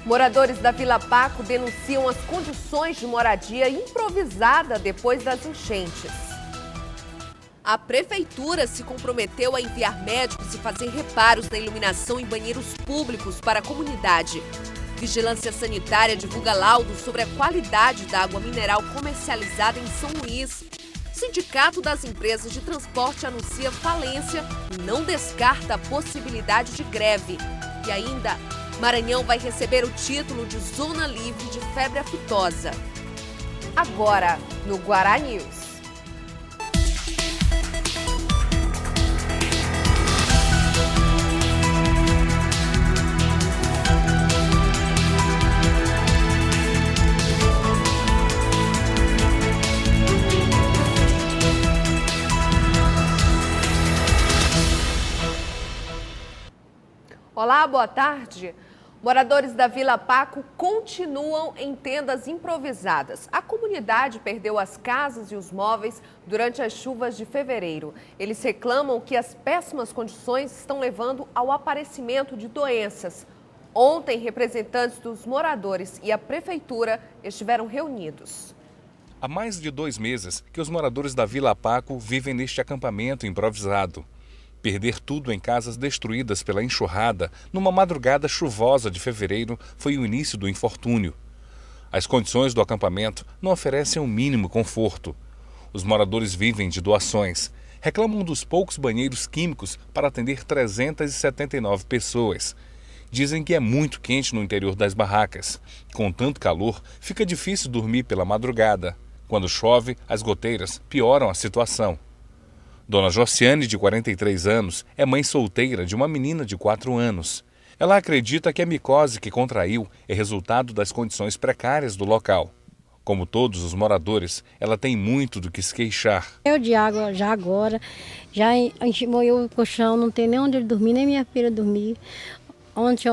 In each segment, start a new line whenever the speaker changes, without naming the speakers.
Moradores da Vila Paco denunciam as condições de moradia improvisada depois das enchentes. A prefeitura se comprometeu a enviar médicos e fazer reparos na iluminação em banheiros públicos para a comunidade. Vigilância Sanitária divulga laudos sobre a qualidade da água mineral comercializada em São Luís. Sindicato das Empresas de Transporte anuncia falência e não descarta a possibilidade de greve. E ainda, Maranhão vai receber o título de Zona Livre de Febre Aftosa. Agora, no Guará News. Olá, boa tarde. Moradores da Vila Paco continuam em tendas improvisadas. A comunidade perdeu as casas e os móveis durante as chuvas de fevereiro. Eles reclamam que as péssimas condições estão levando ao aparecimento de doenças. Ontem, representantes dos moradores e a prefeitura estiveram reunidos.
Há mais de 2 meses que os moradores da Vila Paco vivem neste acampamento improvisado. Perder tudo em casas destruídas pela enxurrada numa madrugada chuvosa de fevereiro foi o início do infortúnio. As condições do acampamento não oferecem o mínimo conforto. Os moradores vivem de doações. Reclamam dos poucos banheiros químicos para atender 379 pessoas. Dizem que é muito quente no interior das barracas. Com tanto calor, fica difícil dormir pela madrugada. Quando chove, as goteiras pioram a situação. Dona Josiane, de 43 anos, é mãe solteira de uma menina de 4 anos. Ela acredita que a micose que contraiu é resultado das condições precárias do local. Como todos os moradores, ela tem muito do que se queixar.
Eu de água já agora, já molhou o colchão, não tem nem onde dormir, nem minha filha dormir. Ontem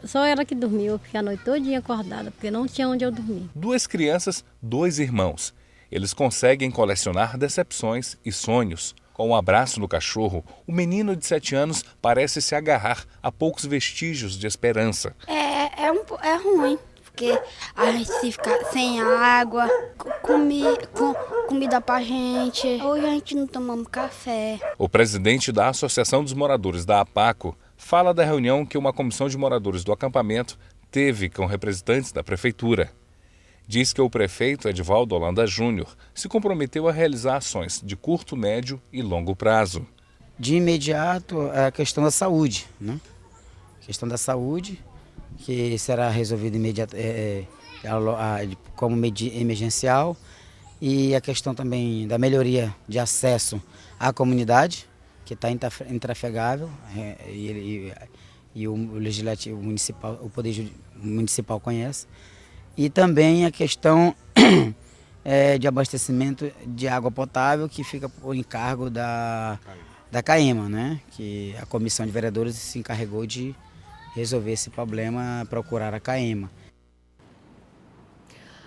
só ela que dormiu, eu fiquei a noite todinha acordada, porque não tinha onde eu dormir.
2 crianças, 2 irmãos. Eles conseguem colecionar decepções e sonhos. Com um abraço no cachorro, o menino de 7 anos parece se agarrar a poucos vestígios de esperança.
É ruim, porque a gente se fica sem água, comida pra gente. Hoje a gente não tomamos café.
O presidente da Associação dos Moradores da APACO fala da reunião que uma comissão de moradores do acampamento teve com representantes da prefeitura. Diz que o prefeito Edivaldo Holanda Júnior se comprometeu a realizar ações de curto, médio e longo prazo.
De imediato, a questão da saúde, né? A questão da saúde, que será resolvida como emergencial, e a questão também da melhoria de acesso à comunidade, que está intrafegável, e o legislativo municipal, o poder municipal conhece. E também a questão de abastecimento de água potável, que fica por encargo da CAEMA, né? Que a comissão de vereadores se encarregou de resolver esse problema, procurar a CAEMA.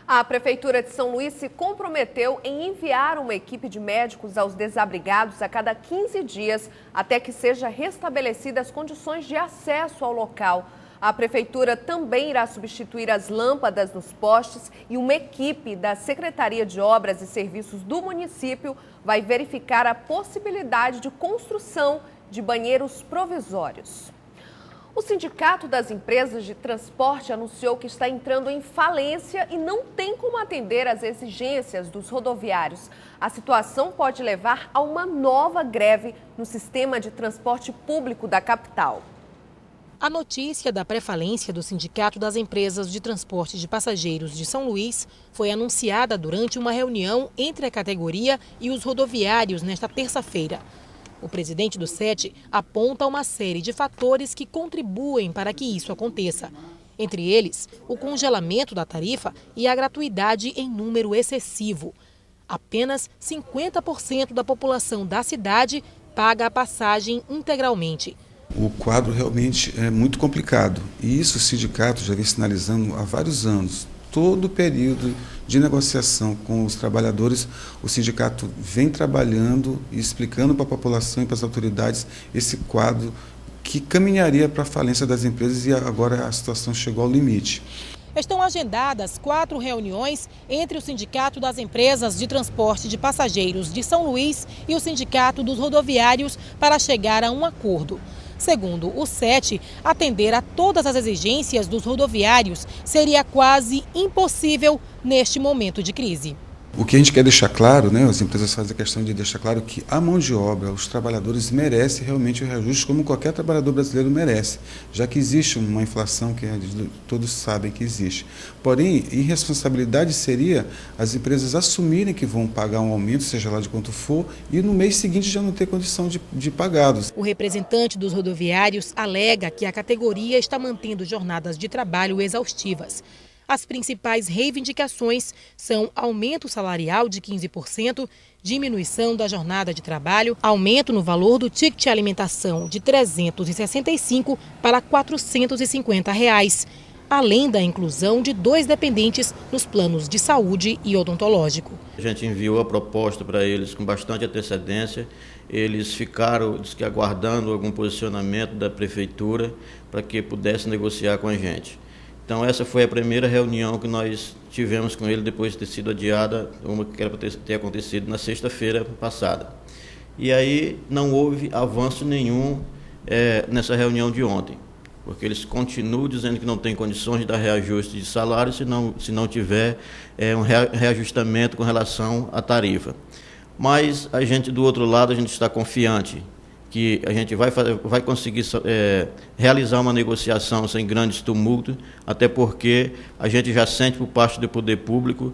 A Prefeitura de São Luís se comprometeu em enviar uma equipe de médicos aos desabrigados a cada 15 dias, até que seja restabelecidas as condições de acesso ao local. A Prefeitura também irá substituir as lâmpadas nos postes e uma equipe da Secretaria de Obras e Serviços do município vai verificar a possibilidade de construção de banheiros provisórios. O Sindicato das Empresas de Transporte anunciou que está entrando em falência e não tem como atender às exigências dos rodoviários. A situação pode levar a uma nova greve no sistema de transporte público da capital.
A notícia da pré-falência do Sindicato das Empresas de Transporte de Passageiros de São Luís foi anunciada durante uma reunião entre a categoria e os rodoviários nesta terça-feira. O presidente do SET aponta uma série de fatores que contribuem para que isso aconteça. Entre eles, o congelamento da tarifa e a gratuidade em número excessivo. Apenas 50% da população da cidade paga a passagem integralmente.
O quadro realmente é muito complicado e isso o sindicato já vem sinalizando há vários anos. Todo o período de negociação com os trabalhadores, o sindicato vem trabalhando e explicando para a população e para as autoridades esse quadro que caminharia para a falência das empresas e agora a situação chegou ao limite.
Estão agendadas 4 reuniões entre o Sindicato das Empresas de Transporte de Passageiros de São Luís e o Sindicato dos Rodoviários para chegar a um acordo. Segundo o SET, atender a todas as exigências dos rodoviários seria quase impossível neste momento de crise.
O que a gente quer deixar claro, né, as empresas fazem a questão de deixar claro que a mão de obra, os trabalhadores merecem realmente o reajuste como qualquer trabalhador brasileiro merece, já que existe uma inflação que todos sabem que existe. Porém, irresponsabilidade seria as empresas assumirem que vão pagar um aumento, seja lá de quanto for, e no mês seguinte já não ter condição de pagá-los.
O representante dos rodoviários alega que a categoria está mantendo jornadas de trabalho exaustivas. As principais reivindicações são aumento salarial de 15%, diminuição da jornada de trabalho, aumento no valor do ticket de alimentação de R$ 365 para R$ 450, além da inclusão de 2 dependentes nos planos de saúde e odontológico.
A gente enviou a proposta para eles com bastante antecedência. Eles ficaram aguardando algum posicionamento da prefeitura para que pudesse negociar com a gente. Então essa foi a primeira reunião que nós tivemos com ele depois de ter sido adiada, uma que era para ter acontecido na sexta-feira passada. E aí não houve avanço nenhum nessa reunião de ontem, porque eles continuam dizendo que não tem condições de dar reajuste de salário se não tiver um reajustamento com relação à tarifa. Mas a gente, do outro lado, a gente está confiante que a gente vai conseguir realizar uma negociação sem grandes tumultos, até porque a gente já sente por parte do poder público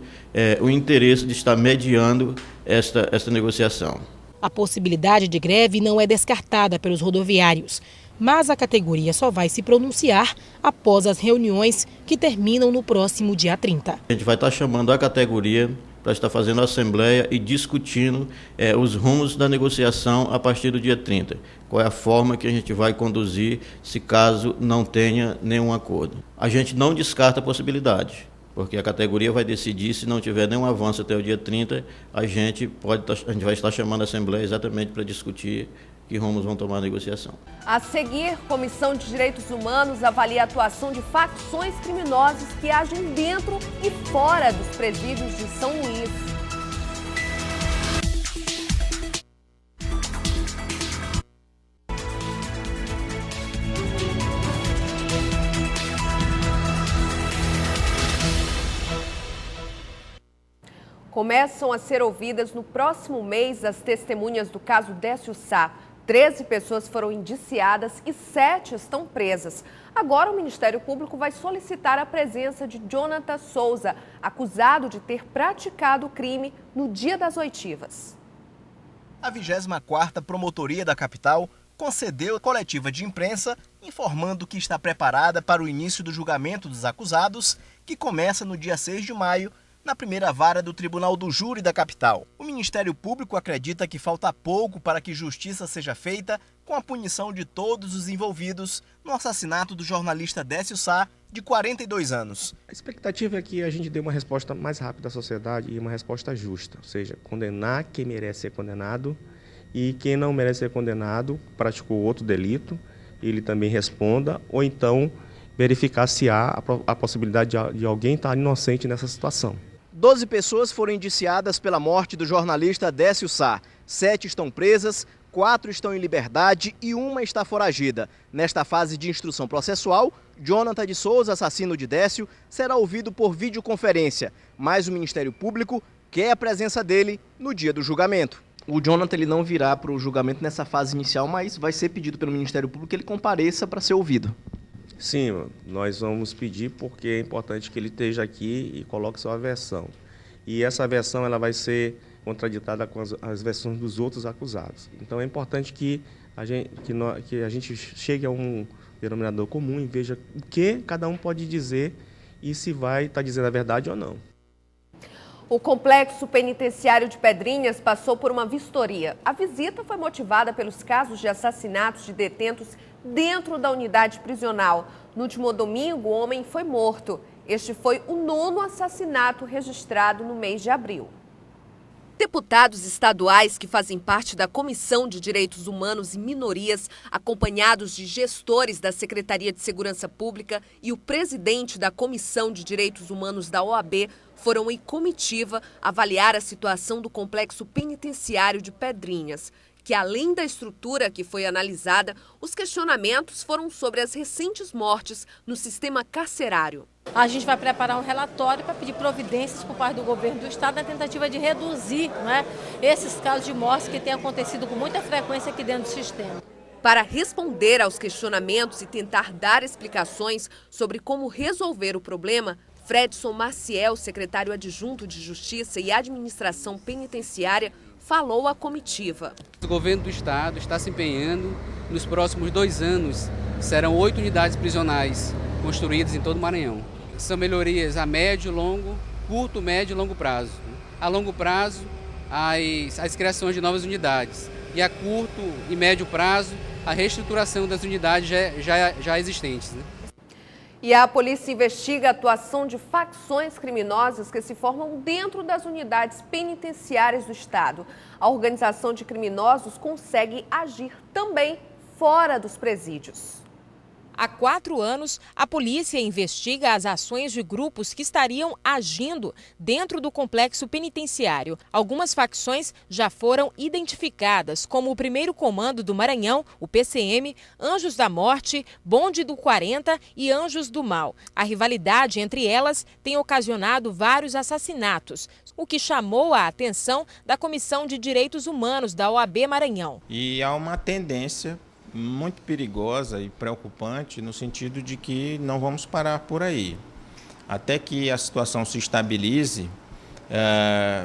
o interesse de estar mediando esta negociação.
A possibilidade de greve não é descartada pelos rodoviários, mas a categoria só vai se pronunciar após as reuniões que terminam no próximo dia 30.
A gente vai estar chamando a categoria para estar fazendo a assembleia e discutindo os rumos da negociação a partir do dia 30. Qual é a forma que a gente vai conduzir se caso não tenha nenhum acordo. A gente não descarta a possibilidade, porque a categoria vai decidir, se não tiver nenhum avanço até o dia 30, a gente vai estar chamando a assembleia exatamente para discutir que rumos vão tomar a negociação.
A seguir, Comissão de Direitos Humanos avalia a atuação de facções criminosas que agem dentro e fora dos presídios de São Luís. Começam a ser ouvidas no próximo mês as testemunhas do caso Décio Sá. 13 pessoas foram indiciadas e 7 estão presas. Agora o Ministério Público vai solicitar a presença de Jonathan Souza, acusado de ter praticado o crime no dia das oitivas.
A 24ª Promotoria da capital concedeu coletiva de imprensa informando que está preparada para o início do julgamento dos acusados, que começa no dia 6 de maio, na primeira vara do Tribunal do Júri da capital. O Ministério Público acredita que falta pouco para que justiça seja feita com a punição de todos os envolvidos no assassinato do jornalista Décio Sá, de 42 anos.
A expectativa é que a gente dê uma resposta mais rápida à sociedade e uma resposta justa, ou seja, condenar quem merece ser condenado e quem não merece ser condenado praticou outro delito, ele também responda, ou então verificar se há a possibilidade de alguém estar inocente nessa situação.
12 pessoas foram indiciadas pela morte do jornalista Décio Sá. 7 estão presas, 4 estão em liberdade e 1 está foragida. Nesta fase de instrução processual, Jonathan de Souza, assassino de Décio, será ouvido por videoconferência, mas o Ministério Público quer a presença dele no dia do julgamento. O Jonathan ele não virá para o julgamento nessa fase inicial, mas vai ser pedido pelo Ministério Público que ele compareça para ser ouvido.
Sim, nós vamos pedir porque é importante que ele esteja aqui e coloque sua versão. E essa versão ela vai ser contraditada com as versões dos outros acusados. Então é importante que a gente chegue a um denominador comum e veja o que cada um pode dizer e se vai estar dizendo a verdade ou não.
O Complexo Penitenciário de Pedrinhas passou por uma vistoria. A visita foi motivada pelos casos de assassinatos de detentos dentro da unidade prisional. No último domingo, o homem foi morto. Este foi o 9º assassinato registrado no mês de abril. deputados estaduais que fazem parte da Comissão de Direitos Humanos e Minorias, acompanhados de gestores da Secretaria de Segurança Pública e o presidente da Comissão de Direitos Humanos da OAB, foram em comitiva avaliar a situação do complexo penitenciário de Pedrinhas, que além da estrutura que foi analisada, os questionamentos foram sobre as recentes mortes no sistema carcerário.
A gente vai preparar um relatório para pedir providências por parte do governo do estado na tentativa de reduzir, esses casos de mortes que têm acontecido com muita frequência aqui dentro do sistema.
Para responder aos questionamentos e tentar dar explicações sobre como resolver o problema, Fredson Maciel, secretário adjunto de Justiça e Administração Penitenciária, falou à comitiva.
O governo do estado está se empenhando. Nos próximos 2 anos, serão 8 unidades prisionais construídas em todo o Maranhão. São melhorias a médio, longo, curto, médio e longo prazo. A longo prazo, as criações de novas unidades. E a curto e médio prazo, a reestruturação das unidades já existentes.
E a polícia investiga a atuação de facções criminosas que se formam dentro das unidades penitenciárias do estado. A organização de criminosos consegue agir também fora dos presídios.
Há 4 anos, a polícia investiga as ações de grupos que estariam agindo dentro do complexo penitenciário. Algumas facções já foram identificadas, como o 1º Comando do Maranhão, o PCM, Anjos da Morte, Bonde do 40 e Anjos do Mal. A rivalidade entre elas tem ocasionado vários assassinatos, o que chamou a atenção da Comissão de Direitos Humanos da OAB Maranhão.
E há uma tendência muito perigosa e preocupante no sentido de que não vamos parar por aí. Até que a situação se estabilize,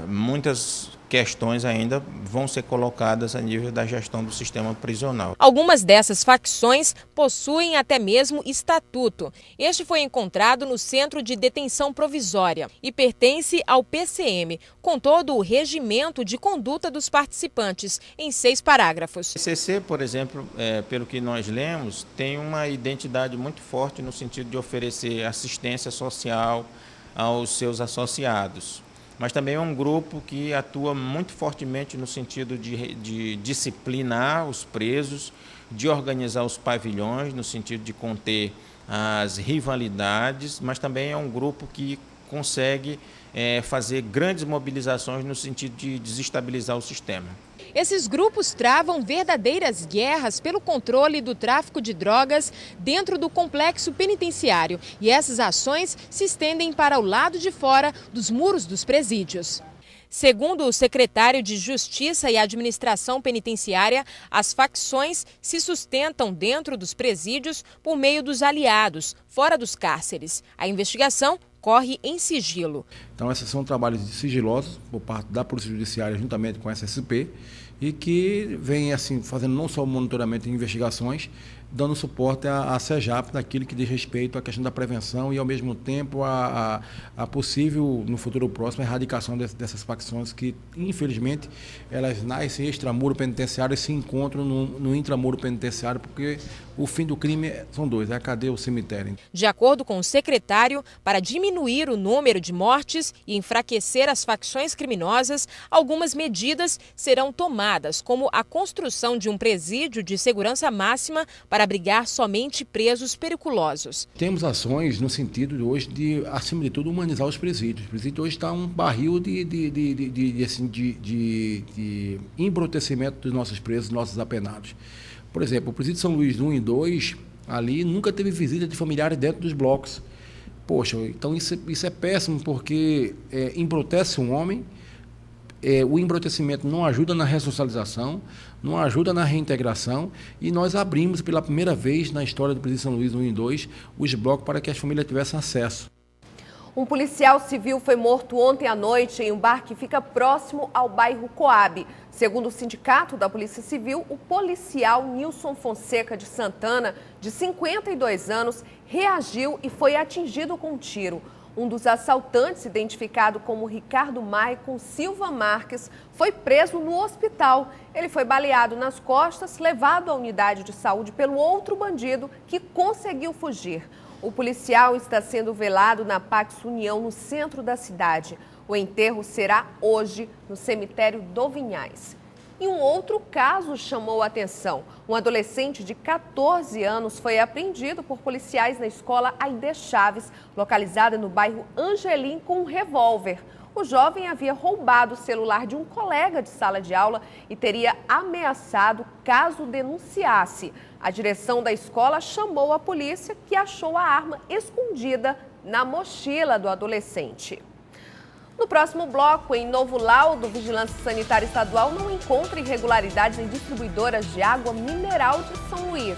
muitas questões ainda vão ser colocadas a nível da gestão do sistema prisional.
Algumas dessas facções possuem até mesmo estatuto. Este foi encontrado no Centro de Detenção Provisória e pertence ao PCM, com todo o regimento de conduta dos participantes, em 6 parágrafos.
O CC, por exemplo, pelo que nós lemos, tem uma identidade muito forte no sentido de oferecer assistência social aos seus associados. Mas também é um grupo que atua muito fortemente no sentido de disciplinar os presos, de organizar os pavilhões, no sentido de conter as rivalidades, mas também é um grupo que consegue fazer grandes mobilizações no sentido de desestabilizar o sistema.
Esses grupos travam verdadeiras guerras pelo controle do tráfico de drogas dentro do complexo penitenciário. E essas ações se estendem para o lado de fora dos muros dos presídios. Segundo o secretário de Justiça e Administração Penitenciária, as facções se sustentam dentro dos presídios por meio dos aliados, fora dos cárceres. A investigação corre em sigilo.
Então, esses são trabalhos sigilosos por parte da Polícia Judiciária juntamente com a SSP e que vem assim fazendo não só o monitoramento de investigações, dando suporte à CEJAP naquilo que diz respeito à questão da prevenção e, ao mesmo tempo, a possível, no futuro próximo, a erradicação dessas facções que, infelizmente, elas nascem extramuro penitenciário e se encontram no intramuro penitenciário, porque o fim do crime são 2, é a cadeia ou o cemitério.
De acordo com o secretário, para diminuir o número de mortes e enfraquecer as facções criminosas, algumas medidas serão tomadas, como a construção de um presídio de segurança máxima para abrigar somente presos periculosos.
Temos ações no sentido de hoje de, acima de tudo, humanizar os presídios. O presídio hoje está um barril de embrutecimento dos nossos presos, dos nossos apenados. Por exemplo, o presídio São Luís 1 e 2, ali nunca teve visita de familiares dentro dos blocos. Poxa, então isso é péssimo, porque embrutece um homem, o embrutecimento não ajuda na ressocialização, não ajuda na reintegração, e nós abrimos pela primeira vez na história do Presídio São Luís 1 e 2 os blocos para que as famílias tivessem acesso.
Um policial civil foi morto ontem à noite em um bar que fica próximo ao bairro Coab. Segundo o Sindicato da Polícia Civil, o policial Nilson Fonseca de Santana, de 52 anos, reagiu e foi atingido com um tiro. Um dos assaltantes, identificado como Ricardo Maicon Silva Marques, foi preso no hospital. Ele foi baleado nas costas, levado à unidade de saúde pelo outro bandido que conseguiu fugir. O policial está sendo velado na Pax União, no centro da cidade. O enterro será hoje no cemitério do Vinhais. E um outro caso chamou a atenção. Um adolescente de 14 anos foi apreendido por policiais na escola Aide Chaves, localizada no bairro Angelim, com um revólver. O jovem havia roubado o celular de um colega de sala de aula e teria ameaçado caso denunciasse. A direção da escola chamou a polícia, que achou a arma escondida na mochila do adolescente. No próximo bloco, em novo laudo, Vigilância Sanitária Estadual não encontra irregularidades em distribuidoras de água mineral de São Luís.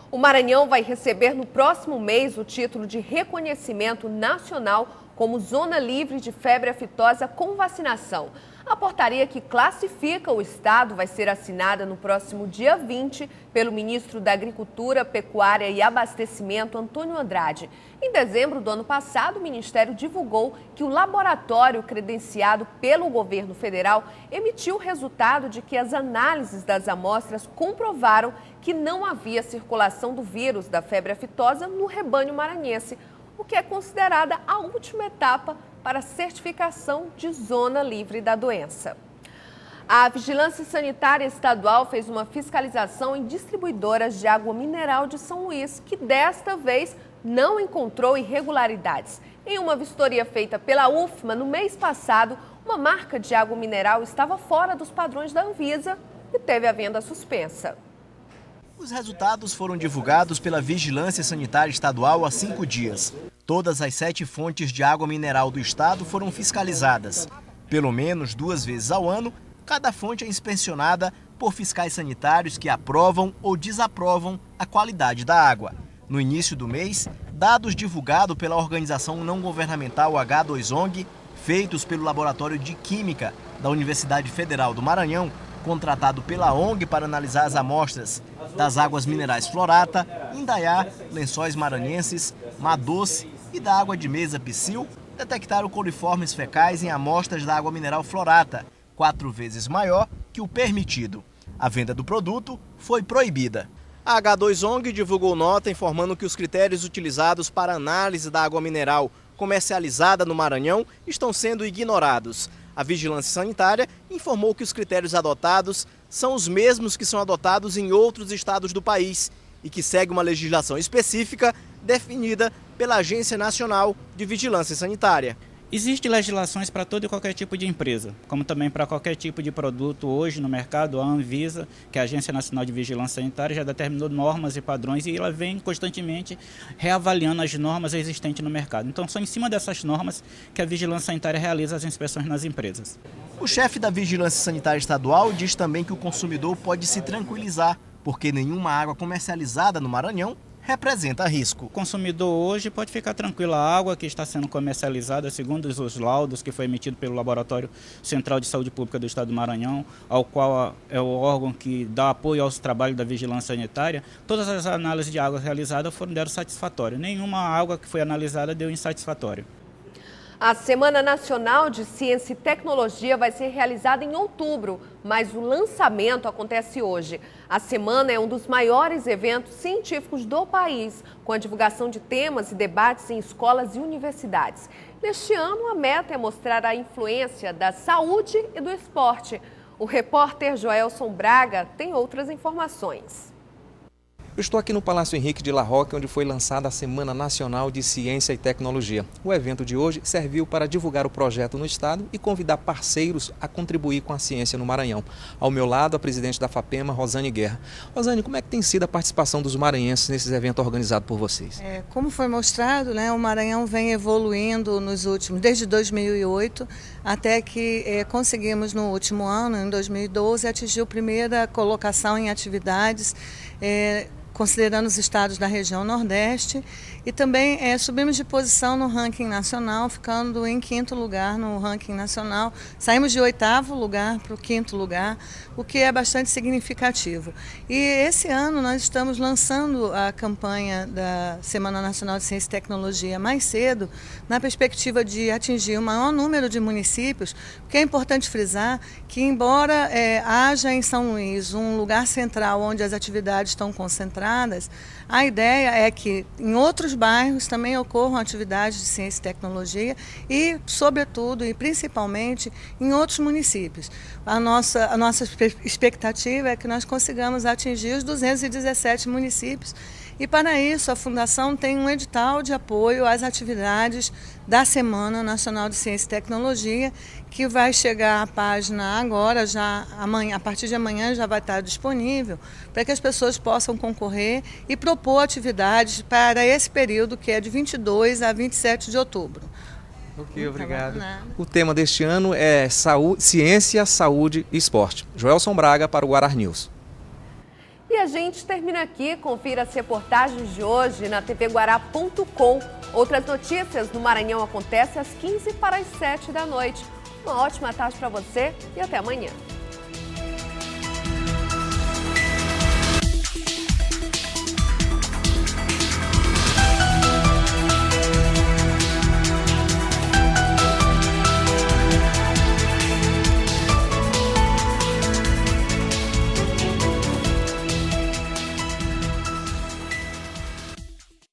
O Maranhão vai receber no próximo mês o título de reconhecimento nacional como Zona Livre de Febre Aftosa com vacinação. A portaria que classifica o estado vai ser assinada no próximo dia 20 pelo ministro da Agricultura, Pecuária e Abastecimento, Antônio Andrade. Em dezembro do ano passado, o Ministério divulgou que o laboratório credenciado pelo governo federal emitiu o resultado de que as análises das amostras comprovaram que não havia circulação do vírus da febre aftosa no rebanho maranhense, o que é considerada a última etapa para a certificação de zona livre da doença. A Vigilância Sanitária Estadual fez uma fiscalização em distribuidoras de água mineral de São Luís, que desta vez não encontrou irregularidades. Em uma vistoria feita pela UFMA no mês passado, uma marca de água mineral estava fora dos padrões da Anvisa e teve a venda suspensa.
Os resultados foram divulgados pela Vigilância Sanitária Estadual há 5 dias. Todas as 7 fontes de água mineral do estado foram fiscalizadas. Pelo menos 2 vezes ao ano, cada fonte é inspecionada por fiscais sanitários que aprovam ou desaprovam a qualidade da água. No início do mês, dados divulgados pela organização não governamental H2ONG, feitos pelo Laboratório de Química da Universidade Federal do Maranhão, contratado pela ONG para analisar as amostras das águas minerais Florata, Indaiá, Lençóis Maranhenses, Mar Doce e da água de mesa Psyll, detectaram coliformes fecais em amostras da água mineral Florata, 4 vezes maior que o permitido. A venda do produto foi proibida. A H2ONG divulgou nota informando que os critérios utilizados para análise da água mineral comercializada no Maranhão estão sendo ignorados. A Vigilância Sanitária informou que os critérios adotados são os mesmos que são adotados em outros estados do país e que segue uma legislação específica definida pela Agência Nacional de Vigilância Sanitária.
Existem legislações para todo e qualquer tipo de empresa, como também para qualquer tipo de produto hoje no mercado. A Anvisa, que é a Agência Nacional de Vigilância Sanitária, já determinou normas e padrões e ela vem constantemente reavaliando as normas existentes no mercado. Então, são em cima dessas normas que a Vigilância Sanitária realiza as inspeções nas empresas.
O chefe da Vigilância Sanitária Estadual diz também que o consumidor pode se tranquilizar, porque nenhuma água comercializada no Maranhão representa risco.
O consumidor hoje pode ficar tranquilo, a água que está sendo comercializada, segundo os laudos que foi emitido pelo Laboratório Central de Saúde Pública do Estado do Maranhão, ao qual é o órgão que dá apoio aos trabalhos da Vigilância Sanitária, todas as análises de água realizadas deram satisfatório. Nenhuma água que foi analisada deu insatisfatório.
A Semana Nacional de Ciência e Tecnologia vai ser realizada em outubro, mas o lançamento acontece hoje. A semana é um dos maiores eventos científicos do país, com a divulgação de temas e debates em escolas e universidades. Neste ano, a meta é mostrar a influência da saúde e do esporte. O repórter Joelson Braga tem outras informações.
Eu estou aqui no Palácio Henrique de La Roque, onde foi lançada a Semana Nacional de Ciência e Tecnologia. O evento de hoje serviu para divulgar o projeto no estado e convidar parceiros a contribuir com a ciência no Maranhão. Ao meu lado, a presidente da FAPEMA, Rosane Guerra. Rosane, como é que tem sido a participação dos maranhenses nesses eventos organizados por vocês?
Como foi mostrado, o Maranhão vem evoluindo nos últimos, desde 2008, até que conseguimos no último ano, em 2012, atingir a primeira colocação em atividades considerando os estados da região Nordeste, e também subimos de posição no ranking nacional, ficando em 5º lugar no ranking nacional. Saímos de 8º lugar para o 5º lugar, o que é bastante significativo. E esse ano nós estamos lançando a campanha da Semana Nacional de Ciência e Tecnologia mais cedo, na perspectiva de atingir o maior número de municípios, porque é importante frisar que, embora haja em São Luís um lugar central onde as atividades estão concentradas, a ideia é que em outros bairros também ocorram atividades de ciência e tecnologia e, sobretudo e principalmente, em outros municípios. A nossa expectativa é que nós consigamos atingir os 217 municípios. E, para isso, a Fundação tem um edital de apoio às atividades da Semana Nacional de Ciência e Tecnologia, que vai chegar à página agora, já amanhã, a partir de amanhã já vai estar disponível, para que as pessoas possam concorrer e propor atividades para esse período, que é de 22 a 27 de outubro.
Ok, obrigado. O tema deste ano é Ciência, Saúde e Esporte. Joelson Braga para o Guarar News.
E a gente termina aqui. Confira as reportagens de hoje na tvguará.com. Outras notícias no Maranhão acontecem às 15 para as 7 da noite. Uma ótima tarde para você e até amanhã.